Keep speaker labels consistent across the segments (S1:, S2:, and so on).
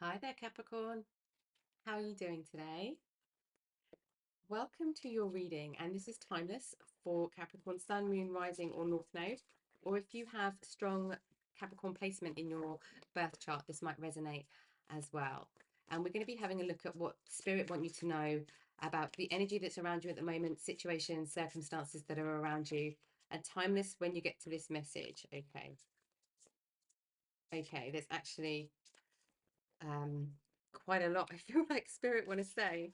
S1: Hi there, Capricorn. How are you doing today? Welcome to your reading, and this is timeless for Capricorn Sun, Moon, Rising, or North Node. Or if you have strong Capricorn placement in your birth chart, this might resonate as well. And we're going to be having a look at what Spirit want you to know about the energy that's around you at the moment, situations, circumstances that are around you, and timeless when you get to this message. Okay, there's actually um, quite a lot I feel like Spirit want to say.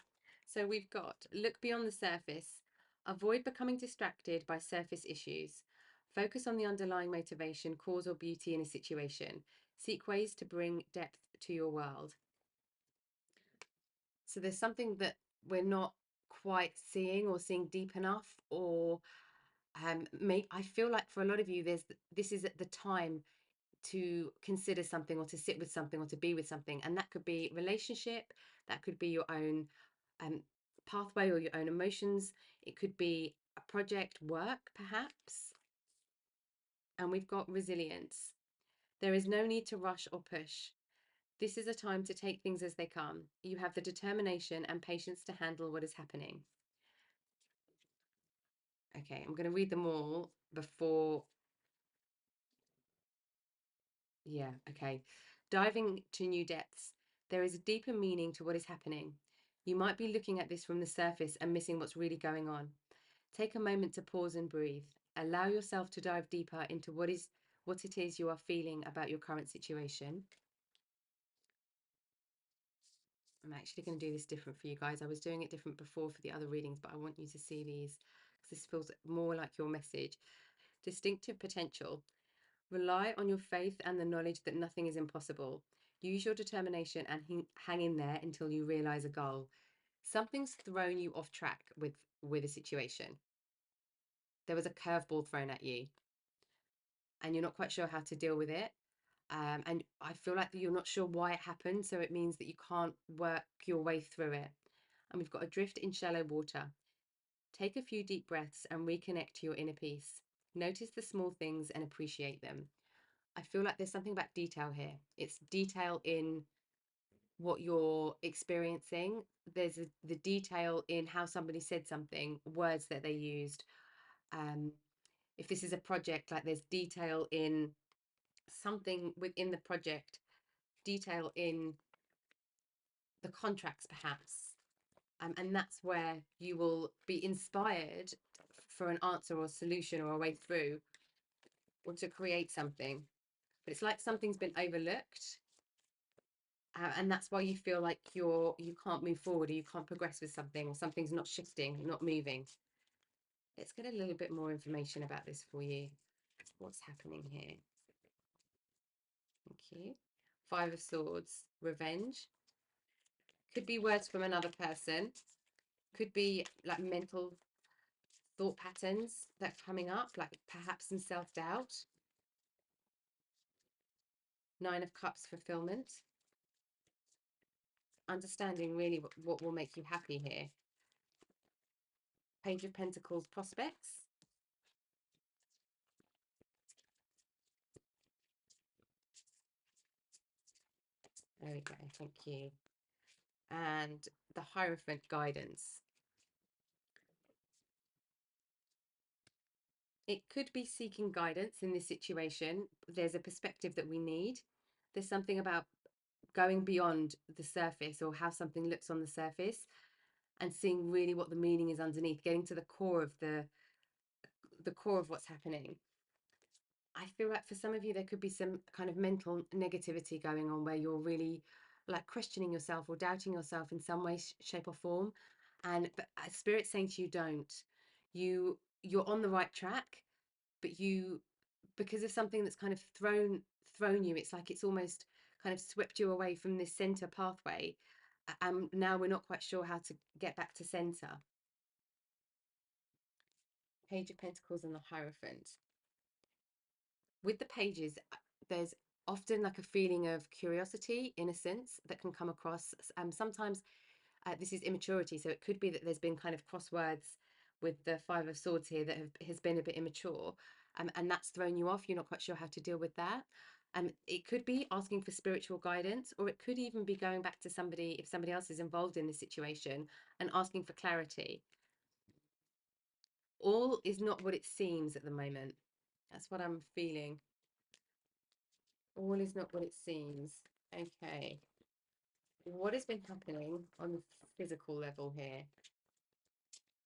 S1: So we've got look beyond the surface, avoid becoming distracted by surface issues, focus on the underlying motivation, cause, or beauty in a situation, seek ways to bring depth to your world. So there's something that we're not quite seeing or seeing deep enough, or I feel like for a lot of you, this is at the time to consider something or to sit with something or to be with something, and that could be relationship, that could be your own um, pathway or your own emotions, it could be a project, work perhaps. And we've got resilience. There is no need to rush or push. This is a time to take things as they come. You have the determination and patience to handle what is happening. Okay, I'm going to read them all before. Yeah, okay. Diving to new depths. There is a deeper meaning to what is happening. You might be looking at this from the surface and missing what's really going on. Take a moment to pause and breathe. Allow yourself to dive deeper into what it is you are feeling about your current situation. I'm actually going to do this different for you guys. I was doing it different before for the other readings, but I want you to see these because this feels more like your message. Distinctive potential. Rely on your faith and the knowledge that nothing is impossible. Use your determination and hang in there until you realize a goal. Something's thrown you off track with a situation. There was a curveball thrown at you, and you're not quite sure how to deal with it. And I feel like that you're not sure why it happened, so it means that you can't work your way through it. And we've got adrift in shallow water. Take a few deep breaths and reconnect to your inner peace. Notice the small things and appreciate them. I feel like there's something about detail here. It's detail in what you're experiencing. There's the detail in how somebody said something, words that they used. Um, if this is a project, like there's detail in something within the project, detail in the contracts, perhaps. And that's where you will be inspired for an answer or solution or a way through or to create something. But it's like something's been overlooked, and that's why you feel like you can't move forward or you can't progress with something or something's not shifting, not moving. Let's get a little bit more information about this for you. What's happening here? Thank you. Five of Swords, revenge. Could be words from another person. Could be like mental thought patterns that are coming up, like perhaps some self-doubt. Nine of Cups, fulfillment. Understanding really what will make you happy here. Page of Pentacles, prospects. There we go, thank you. And the Hierophant, guidance. It could be seeking guidance in this situation. There's a perspective that we need. There's something about going beyond the surface or how something looks on the surface and seeing really what the meaning is underneath, getting to the core of the core of what's happening. I feel like for some of you, there could be some kind of mental negativity going on where you're really like questioning yourself or doubting yourself in some way, shape, or form. And but Spirit's saying to you, don't. You're on the right track, but because of something that's kind of thrown you, it's like it's almost kind of swept you away from this center pathway. And now we're not quite sure how to get back to center. Page of Pentacles and the Hierophant. With the pages, there's often like a feeling of curiosity, innocence that can come across. Sometimes this is immaturity, so it could be that there's been kind of crosswords with the Five of Swords here that has been a bit immature, and that's thrown you off. You're not quite sure how to deal with that. It could be asking for spiritual guidance, or it could even be going back to somebody, if somebody else is involved in the situation, and asking for clarity. All is not what it seems at the moment. That's what I'm feeling. All is not what it seems. Okay. What has been happening on the physical level here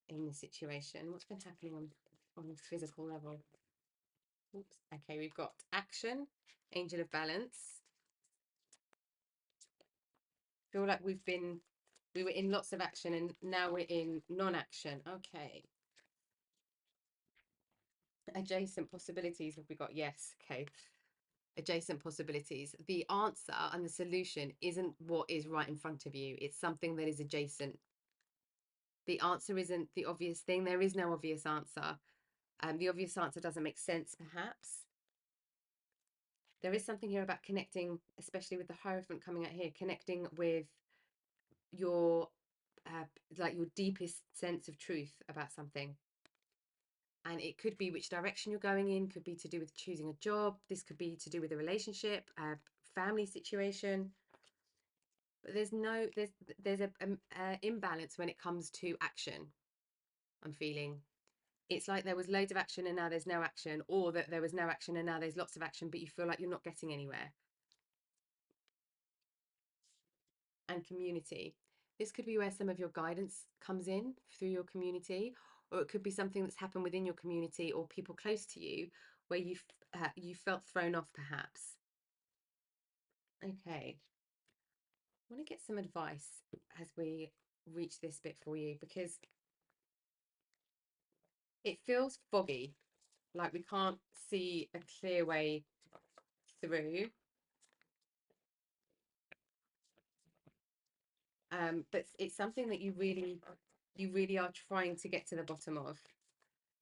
S1: in the situation? What's been happening on the physical level? Oops. Okay, we've got action, angel of balance. Feel like we were in lots of action and now we're in non-action. Okay. Adjacent possibilities have we got? Yes. Okay. Adjacent possibilities. The answer and the solution isn't what is right in front of you. It's something that is adjacent. The answer isn't the obvious thing. There is no obvious answer. The obvious answer doesn't make sense, perhaps. There is something here about connecting, especially with the Hierophant coming out here, connecting with your like your deepest sense of truth about something. And it could be which direction you're going in, could be to do with choosing a job, this could be to do with a relationship, a family situation. But there's a imbalance when it comes to action. I'm feeling it's like there was loads of action and now there's no action, or that there was no action and now there's lots of action, but you feel like you're not getting anywhere. And community. This could be where some of your guidance comes in through your community, or it could be something that's happened within your community or people close to you where you felt thrown off, perhaps. Okay, I want to get some advice as we reach this bit for you, because it feels foggy, like we can't see a clear way through. But it's something that you really are trying to get to the bottom of,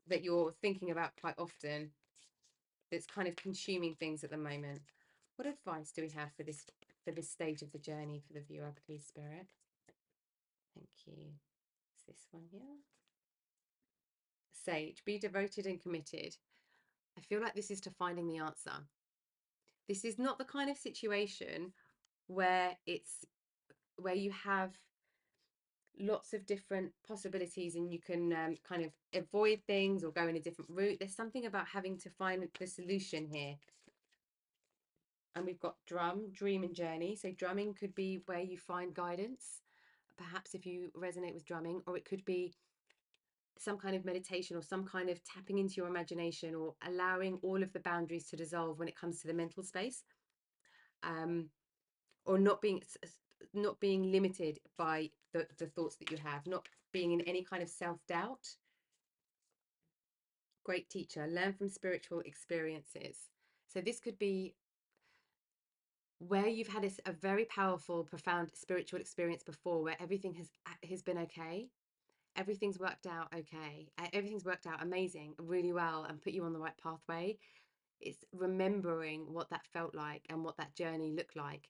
S1: that you're thinking about quite often, that's kind of consuming things at the moment. What advice do we have for this stage of the journey for the viewer, please, Spirit? Thank you. It's this one here. Sage, be devoted and committed. I feel like this is to finding the answer. This is not the kind of situation where you have lots of different possibilities and you can kind of avoid things or go in a different route. There's something about having to find the solution here. And we've got dream and journey. So drumming could be where you find guidance, perhaps if you resonate with drumming, or it could be some kind of meditation or some kind of tapping into your imagination or allowing all of the boundaries to dissolve when it comes to the mental space, or not being limited by the thoughts that you have, not being in any kind of self-doubt. Great teacher, learn from spiritual experiences. So this could be where you've had a very powerful, profound spiritual experience before, where everything has been okay. Everything's worked out okay. Everything's worked out amazing, really well, and put you on the right pathway. It's remembering what that felt like and what that journey looked like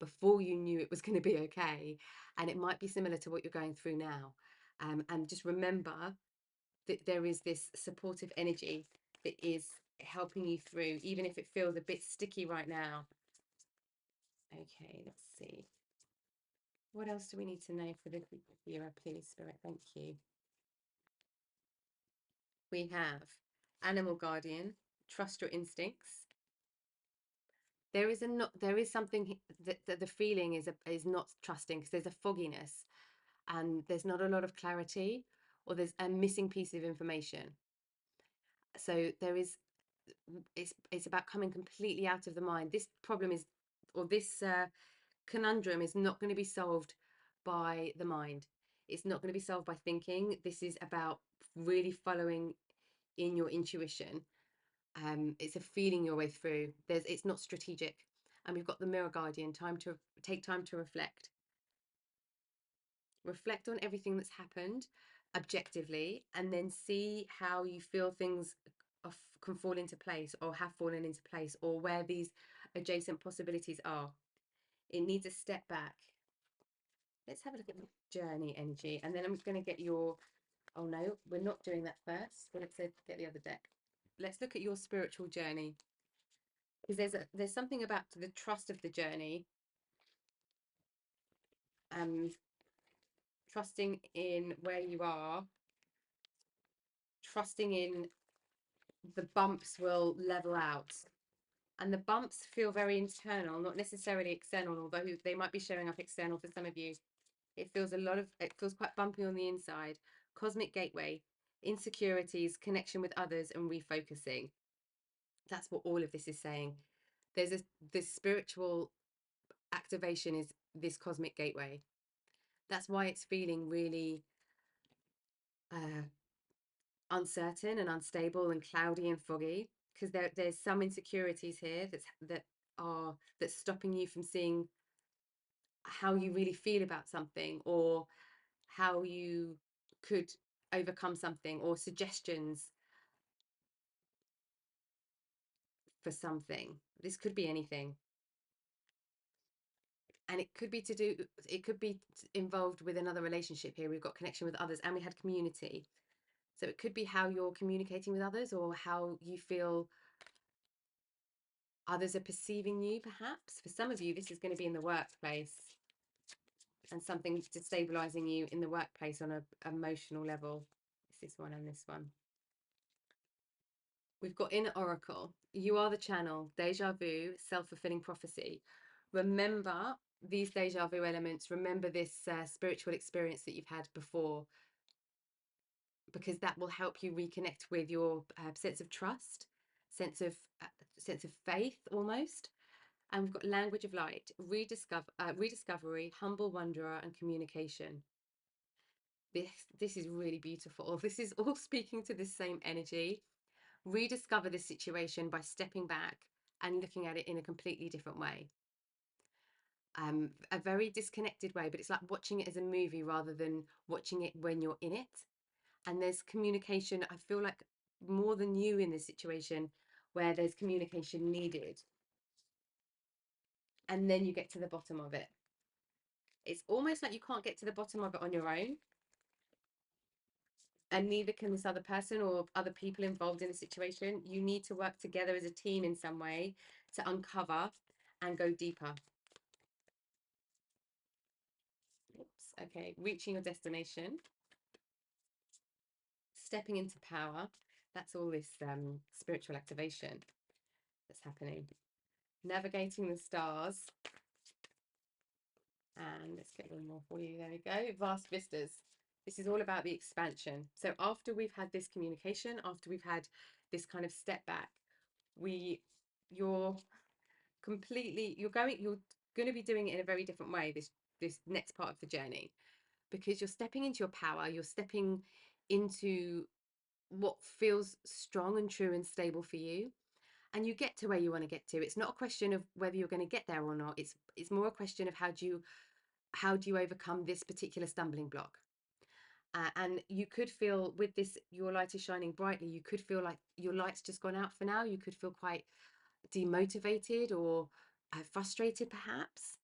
S1: before you knew it was going to be okay. And it might be similar to what you're going through now. And just remember that there is this supportive energy that is helping you through, even if it feels a bit sticky right now. Okay, let's see. What else do we need to know for the viewer, please, Spirit? Thank you. We have animal guardian, trust your instincts. There is something that the feeling is not trusting, because there's a fogginess and there's not a lot of clarity, or there's a missing piece of information. So it's about coming completely out of the mind. This problem is, or this conundrum is not going to be solved by the mind. It's not going to be solved by thinking. This is about really following in your intuition. It's a feeling your way through. It's not strategic. And we've got the mirror guardian, take time to reflect. Reflect on everything that's happened objectively, and then see how you feel things can fall into place, or have fallen into place, or where these adjacent possibilities are. It needs a step back. Let's have a look at the journey energy, and then I'm going to get your, oh no, we're not doing that first. Let's get the other deck. Let's look at your spiritual journey. because there's something about the trust of the journey, trusting in where you are, trusting in the bumps will level out. And the bumps feel very internal, not necessarily external, although they might be showing up external for some of you. It feels quite bumpy on the inside. Cosmic gateway, insecurities, connection with others, and refocusing. That's what all of this is saying. This spiritual activation is this cosmic gateway. That's why it's feeling really uncertain and unstable and cloudy and foggy, because there's some insecurities here that's stopping you from seeing how you really feel about something, or how you could overcome something, or suggestions for something. This could be anything. And it could be involved with another relationship here. We've got connection with others, and we had community. So it could be how you're communicating with others, or how you feel others are perceiving you, perhaps. For some of you, this is going to be in the workplace, and something destabilizing you in the workplace on an emotional level. It's this one and this one. We've got inner oracle. You are the channel. Deja vu, self-fulfilling prophecy. Remember these deja vu elements. Remember this spiritual experience that you've had before, because that will help you reconnect with your sense of trust, sense of faith, almost. And we've got language of light, rediscovery, humble wanderer, and communication. This is really beautiful. This is all speaking to the same energy. Rediscover this situation by stepping back and looking at it in a completely different way. A very disconnected way, but it's like watching it as a movie rather than watching it when you're in it. And there's communication, I feel like, more than you in this situation, where there's communication needed. And then you get to the bottom of it. It's almost like you can't get to the bottom of it on your own. And neither can this other person or other people involved in the situation. You need to work together as a team in some way to uncover and go deeper. Oops, okay, reaching your destination, stepping into power. That's all this spiritual activation that's happening. Navigating the stars. And let's get one more for you. There we go. Vast vistas. This is all about the expansion. So after we've had this communication, after we've had this kind of step back, you're going to be doing it in a very different way, this next part of the journey, because you're stepping into your power. You're stepping into what feels strong and true and stable for you, and you get to where you want to get to. It's not a question of whether you're going to get there or not. It's more a question of how do you overcome this particular stumbling block. And you could feel, with this, your light is shining brightly, you could feel like your light's just gone out for now. You could feel quite demotivated or frustrated, perhaps.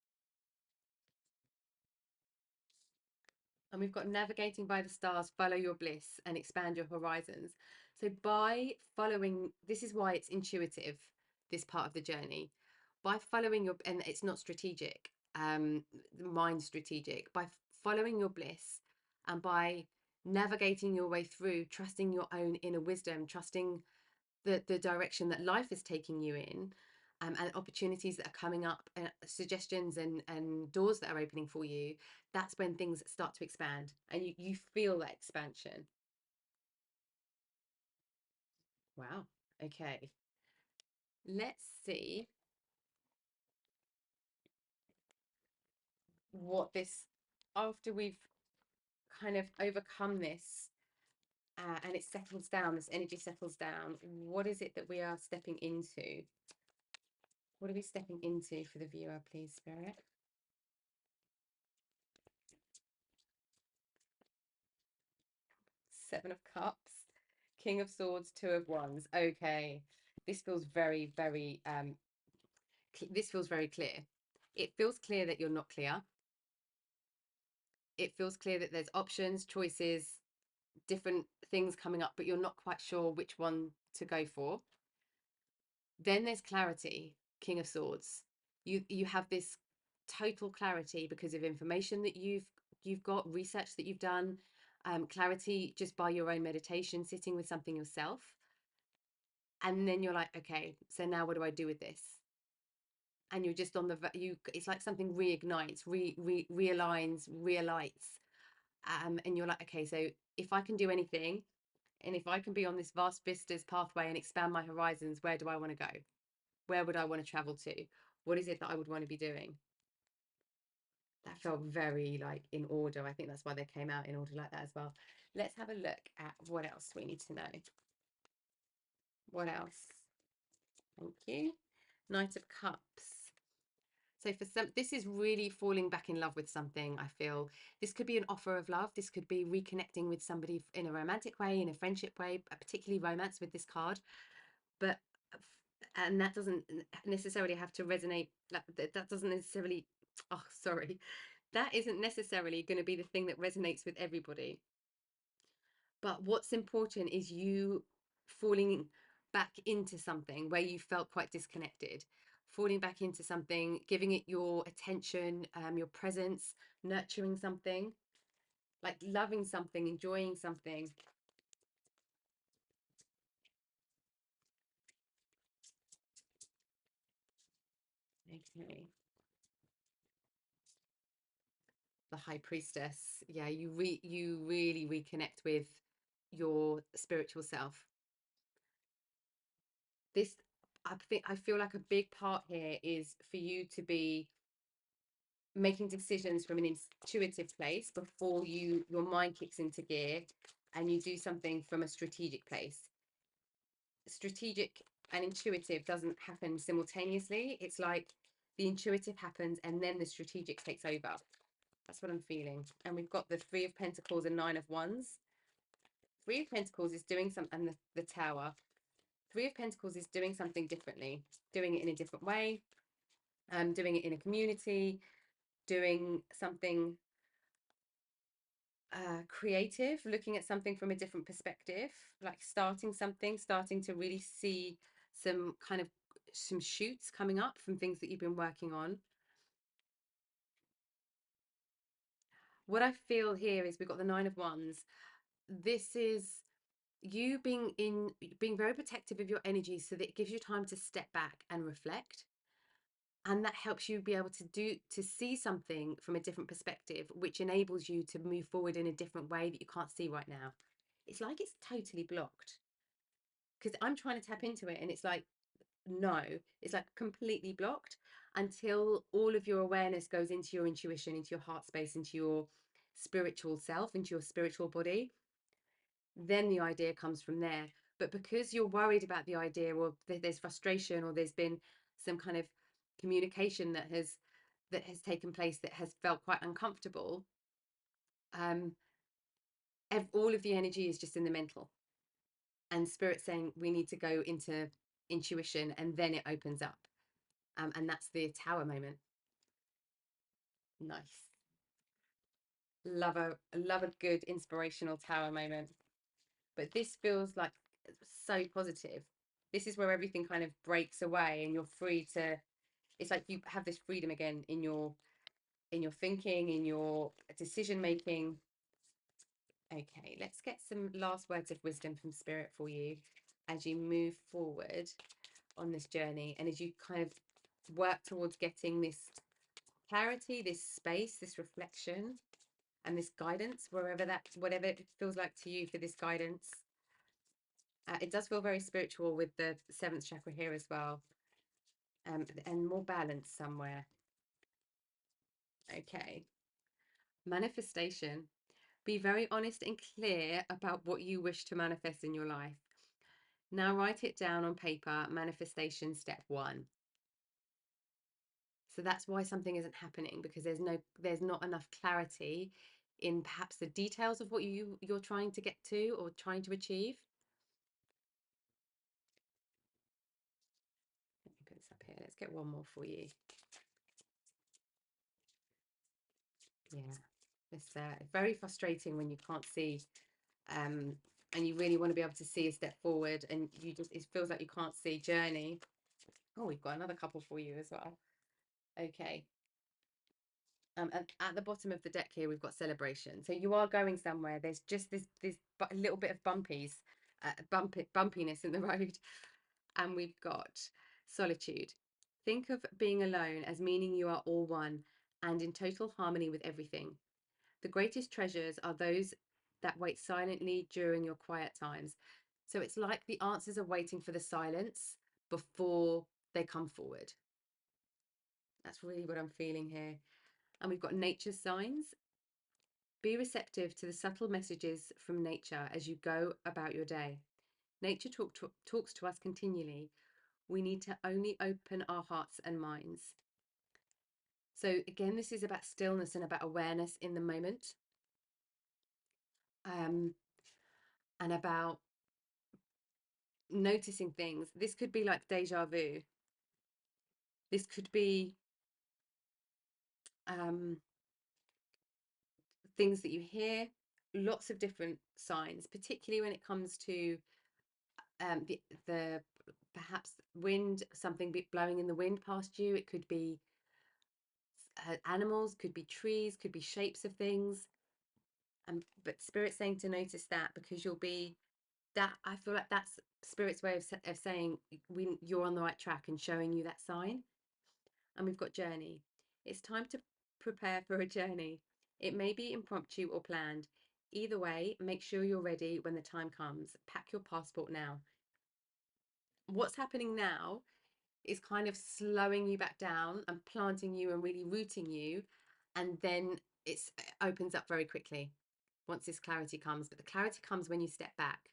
S1: And we've got navigating by the stars, follow your bliss and expand your horizons. So by following, this is why it's intuitive, this part of the journey. By following and it's not strategic, mind strategic, by following your bliss and by navigating your way through, trusting your own inner wisdom, trusting the direction that life is taking you in, and opportunities that are coming up, and suggestions and doors that are opening for you, that's when things start to expand and you feel that expansion. Wow. Okay. Let's see what this, after we've kind of overcome this, and it settles down, this energy settles down, what is it that we are stepping into? What are we stepping into for the viewer, please, Spirit? Seven of Cups, King of Swords, Two of Wands. Okay, this feels very, very, this feels very clear. It feels clear that you're not clear. It feels clear that there's options, choices, different things coming up, but you're not quite sure which one to go for. Then there's clarity, King of Swords. You have this total clarity because of information that you've got, research that you've done, clarity just by your own meditation, sitting with something yourself. And then you're like, okay, so now what do I do with this? And you're just on the it's like something reignites, realigns, relights. And you're like, okay, so if I can do anything, and if I can be on this vast vistas pathway and expand my horizons, where do I want to go? Where would I want to travel to? What is it that I would want to be doing? That felt very like in order. I think that's why they came out in order like that as well. Let's have a look at what else we need to know. What else? Thank you. Knight of Cups. So for some, this is really falling back in love with something, I feel. This could be an offer of love. This could be reconnecting with somebody in a romantic way, in a friendship way, particularly romance with this card. But, and that doesn't necessarily have to resonate. That doesn't necessarily, oh, sorry. That isn't necessarily going to be the thing that resonates with everybody. But what's important is you falling back into something where you felt quite disconnected, falling back into something, giving it your attention, your presence, nurturing something, like loving something, enjoying something. Okay. The High Priestess. Yeah, you really reconnect with your spiritual self. This, I feel like a big part here is for you to be making decisions from an intuitive place before your mind kicks into gear, and you do something from a strategic place. Strategic and intuitive doesn't happen simultaneously. It's like the intuitive happens and then the strategic takes over. That's what I'm feeling. And we've got the Three of Pentacles and Nine of Wands. Three of Pentacles is doing something, and the Tower. Three of Pentacles is doing something differently, doing it in a different way, doing it in a community, doing something creative, looking at something from a different perspective, like starting something, starting to really see some kind of some shoots coming up from things that you've been working on. What I feel here is we've got the Nine of Wands. This is you being very protective of your energy so that it gives you time to step back and reflect, and that helps you be able to see something from a different perspective, which enables you to move forward in a different way that you can't see right now. It's like it's totally blocked, because I'm trying to tap into it and it's like, no, it's like completely blocked until all of your awareness goes into your intuition, into your heart space, into your spiritual self, into your spiritual body. Then the idea comes from there. But because you're worried about the idea, or there's frustration, or there's been some kind of communication that has taken place that has felt quite uncomfortable, um all of the energy is just in the mental, and spirit saying we need to go into intuition, and then it opens up. And that's the Tower moment. Nice. Love a good inspirational Tower moment. But this feels like so positive. This is where everything kind of breaks away and you're free to, it's like you have this freedom again in your thinking, in your decision making. Okay, let's get some last words of wisdom from spirit for you as you move forward on this journey, and as you kind of work towards getting this clarity, this space, this reflection, and this guidance, whatever it feels like to you for this guidance. It does feel very spiritual with the seventh chakra here as well, and more balance somewhere. Okay. Manifestation. Be very honest and clear about what you wish to manifest in your life. Now write it down on paper. Manifestation step 1. So that's why something isn't happening, because there's not enough clarity in perhaps the details of what you're trying to get to or trying to achieve. Let me put this up here. Let's get one more for you. Yeah, it's very frustrating when you can't see, and you really want to be able to see a step forward, and it feels like you can't see journey. Oh, we've got another couple for you as well. Okay. And at the bottom of the deck here, we've got celebration. So you are going somewhere. There's just this a little bit of bumpiness in the road. And we've got solitude. Think of being alone as meaning you are all one and in total harmony with everything. The greatest treasures are those that wait silently during your quiet times. So it's like the answers are waiting for the silence before they come forward. That's really what I'm feeling here. And we've got nature's signs. Be receptive to the subtle messages from nature as you go about your day. Nature talks to us continually. We need to only open our hearts and minds. So again, this is about stillness and about awareness in the moment, and about noticing things. This could be like deja vu. This could be things that you hear, lots of different signs, particularly when it comes to the perhaps wind, something blowing in the wind past you. It could be animals, could be trees, could be shapes of things. But Spirit's saying to notice that, because you'll be that. I feel like that's Spirit's way of saying you're on the right track and showing you that sign. And we've got journey. It's time to prepare for a journey. It may be impromptu or planned. Either way, make sure you're ready when the time comes. Pack your passport now. What's happening now is kind of slowing you back down and planting you and really rooting you. And then it opens up very quickly once this clarity comes. But the clarity comes when you step back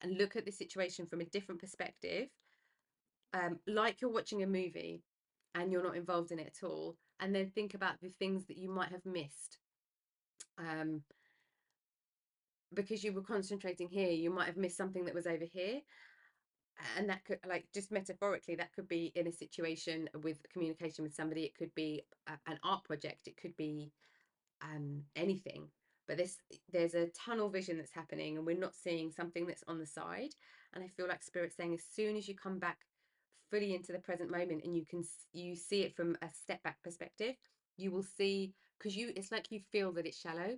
S1: and look at the situation from a different perspective, like you're watching a movie and you're not involved in it at all, and then think about the things that you might have missed. Because you were concentrating here, you might have missed something that was over here. And that could, like, just metaphorically, that could be in a situation with communication with somebody. It could be an art project. It could be anything. But there's a tunnel vision that's happening, and we're not seeing something that's on the side. And I feel like Spirit's saying, as soon as you come back fully into the present moment and you see it from a step back perspective, you will see, because it's like you feel that it's shallow,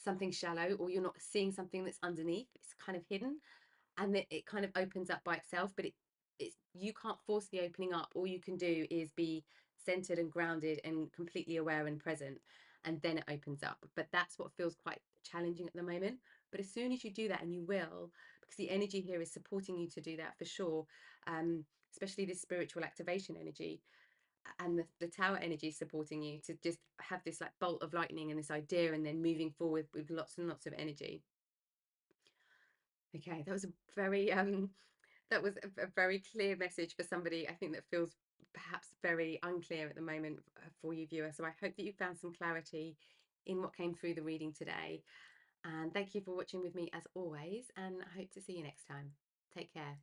S1: something shallow, or you're not seeing something that's underneath. It's kind of hidden, and it kind of opens up by itself. But it's, you can't force the opening up. All you can do is be centered and grounded and completely aware and present, and then it opens up. But that's what feels quite challenging at the moment. But as soon as you do that, and you will, because the energy here is supporting you to do that for sure, especially this spiritual activation energy, and the tower energy supporting you to just have this like bolt of lightning and this idea, and then moving forward with lots and lots of energy. Okay, that was a very a very clear message for somebody, I think, that feels perhaps very unclear at the moment for you, viewer. So I hope that you found some clarity in what came through the reading today. And thank you for watching with me as always. And I hope to see you next time. Take care.